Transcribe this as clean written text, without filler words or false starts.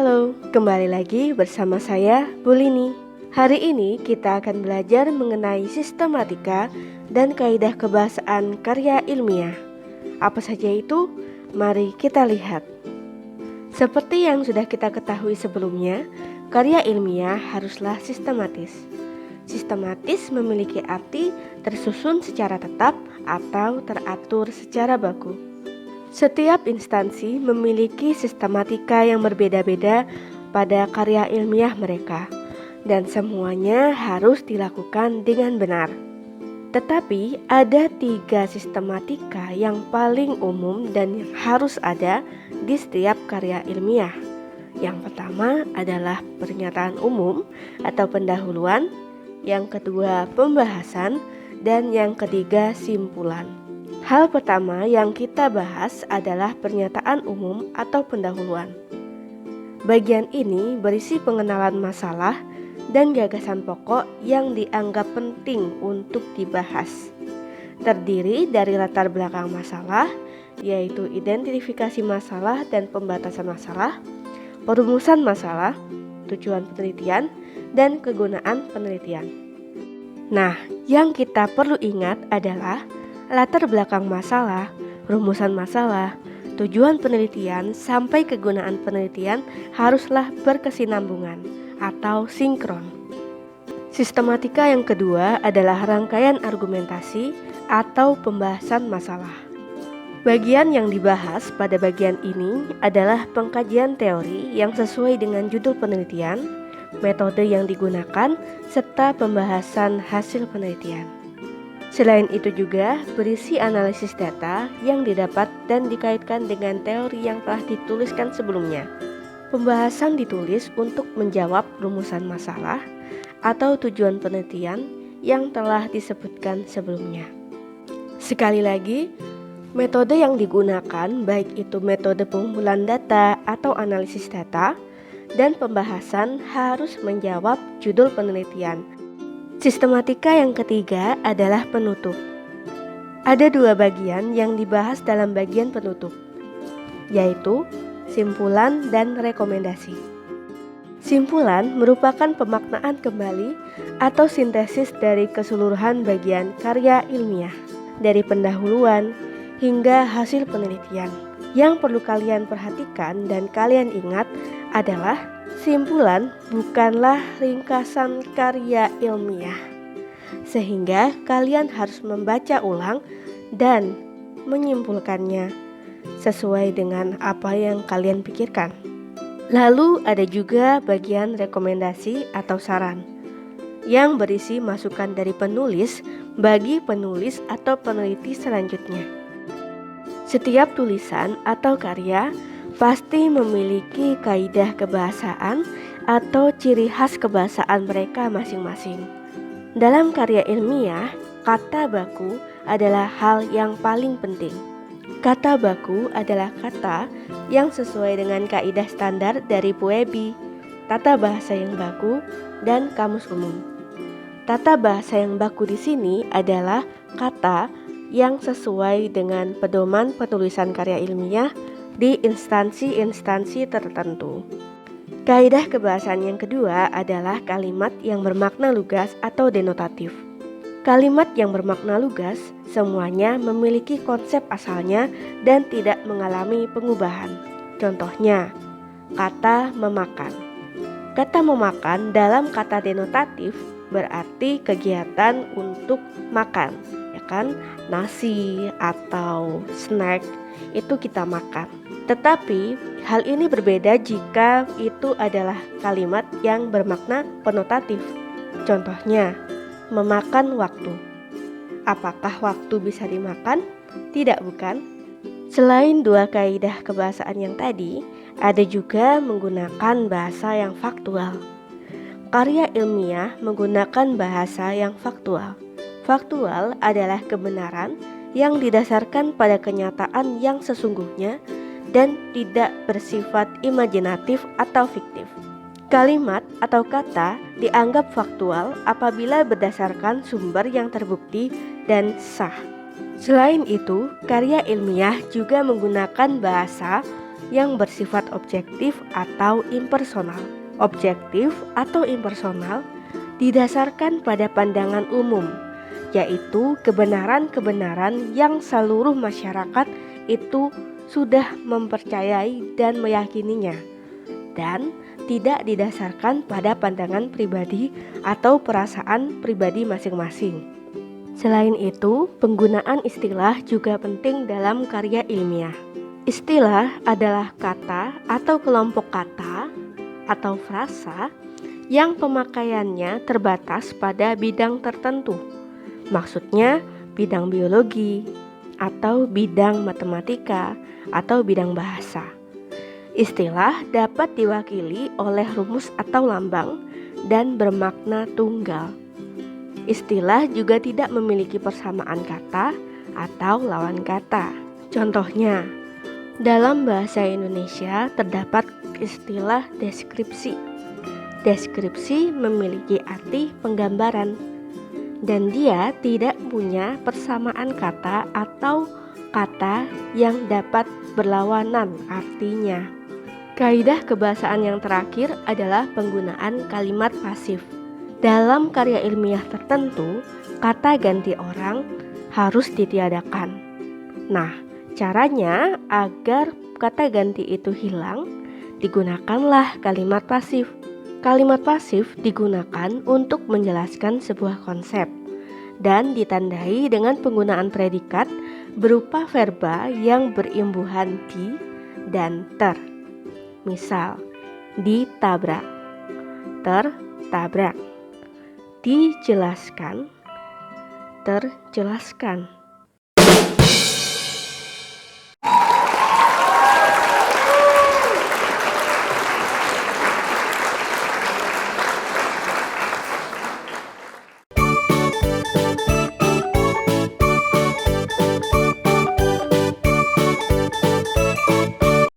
Halo, kembali lagi bersama saya, Bu Lini. Hari ini kita akan belajar mengenai sistematika dan kaidah kebahasaan karya ilmiah. Apa saja itu? Mari kita lihat. Seperti yang sudah kita ketahui sebelumnya, karya ilmiah haruslah sistematis. Sistematis memiliki arti tersusun secara tetap atau teratur secara baku. Setiap instansi memiliki sistematika yang berbeda-beda pada karya ilmiah mereka, dan semuanya harus dilakukan dengan benar. Tetapi ada 3 sistematika yang paling umum dan yang harus ada di setiap karya ilmiah. Yang pertama adalah pernyataan umum atau pendahuluan, yang kedua pembahasan, dan yang ketiga simpulan. Hal pertama yang kita bahas adalah pernyataan umum atau pendahuluan. Bagian ini berisi pengenalan masalah dan gagasan pokok yang dianggap penting untuk dibahas. Terdiri dari latar belakang masalah, yaitu identifikasi masalah dan pembatasan masalah, perumusan masalah, tujuan penelitian, dan kegunaan penelitian. Nah, yang kita perlu ingat adalah latar belakang masalah, rumusan masalah, tujuan penelitian, sampai kegunaan penelitian haruslah berkesinambungan atau sinkron. Sistematika yang kedua adalah rangkaian argumentasi atau pembahasan masalah. Bagian yang dibahas pada bagian ini adalah pengkajian teori yang sesuai dengan judul penelitian, metode yang digunakan, serta pembahasan hasil penelitian. Selain itu juga berisi analisis data yang didapat dan dikaitkan dengan teori yang telah dituliskan sebelumnya. Pembahasan ditulis untuk menjawab rumusan masalah atau tujuan penelitian yang telah disebutkan sebelumnya. Sekali lagi, metode yang digunakan baik itu metode pengumpulan data atau analisis data dan pembahasan harus menjawab judul penelitian. Sistematika yang ketiga adalah penutup. Ada 2 bagian yang dibahas dalam bagian penutup, yaitu simpulan dan rekomendasi. Simpulan merupakan pemaknaan kembali atau sintesis dari keseluruhan bagian karya ilmiah, dari pendahuluan hingga hasil penelitian. Yang perlu kalian perhatikan dan kalian ingat adalah simpulan bukanlah ringkasan karya ilmiah, sehingga kalian harus membaca ulang dan menyimpulkannya sesuai dengan apa yang kalian pikirkan. Lalu ada juga bagian rekomendasi atau saran yang berisi masukan dari penulis bagi penulis atau peneliti selanjutnya. Setiap tulisan atau karya pasti memiliki kaidah kebahasaan atau ciri khas kebahasaan mereka masing-masing. Dalam karya ilmiah, kata baku adalah hal yang paling penting. Kata baku adalah kata yang sesuai dengan kaidah standar dari PUEBI, Tata Bahasa yang Baku, dan Kamus Umum. Tata bahasa yang baku di sini adalah kata yang sesuai dengan pedoman penulisan karya ilmiah di instansi-instansi tertentu. Kaidah kebahasaan yang kedua adalah kalimat yang bermakna lugas atau denotatif. Kalimat yang bermakna lugas semuanya memiliki konsep asalnya dan tidak mengalami pengubahan. Contohnya, kata memakan. Kata memakan dalam kata denotatif berarti kegiatan untuk makan, ya kan? Nasi atau snack itu kita makan. Tetapi hal ini berbeda jika itu adalah kalimat yang bermakna konotatif. Contohnya, memakan waktu. Apakah waktu bisa dimakan? Tidak, bukan? Selain 2 kaidah kebahasaan yang tadi, ada juga menggunakan bahasa yang faktual. Karya ilmiah menggunakan bahasa yang faktual. Faktual adalah kebenaran yang didasarkan pada kenyataan yang sesungguhnya dan tidak bersifat imajinatif atau fiktif. Kalimat atau kata dianggap faktual apabila berdasarkan sumber yang terbukti dan sah. Selain itu, karya ilmiah juga menggunakan bahasa yang bersifat objektif atau impersonal. Objektif atau impersonal didasarkan pada pandangan umum, yaitu kebenaran-kebenaran yang seluruh masyarakat itu sudah mempercayai dan meyakininya, dan tidak didasarkan pada pandangan pribadi atau perasaan pribadi masing-masing. Selain itu, penggunaan istilah juga penting dalam karya ilmiah. Istilah adalah kata atau kelompok kata atau frasa yang pemakaiannya terbatas pada bidang tertentu. Maksudnya bidang biologi atau bidang matematika atau bidang bahasa. Istilah dapat diwakili oleh rumus atau lambang dan bermakna tunggal. Istilah juga tidak memiliki persamaan kata atau lawan kata. Contohnya, dalam bahasa Indonesia terdapat istilah deskripsi. Deskripsi memiliki arti penggambaran, dan dia tidak punya persamaan kata atau kata yang dapat berlawanan artinya. Kaidah kebahasaan yang terakhir adalah penggunaan kalimat pasif. Dalam karya ilmiah tertentu, kata ganti orang harus ditiadakan. Nah, caranya agar kata ganti itu hilang, digunakanlah kalimat pasif. Kalimat pasif digunakan untuk menjelaskan sebuah konsep dan ditandai dengan penggunaan predikat berupa verba yang berimbuhan di dan ter. Misal, ditabrak, tertabrak, dijelaskan, terjelaskan.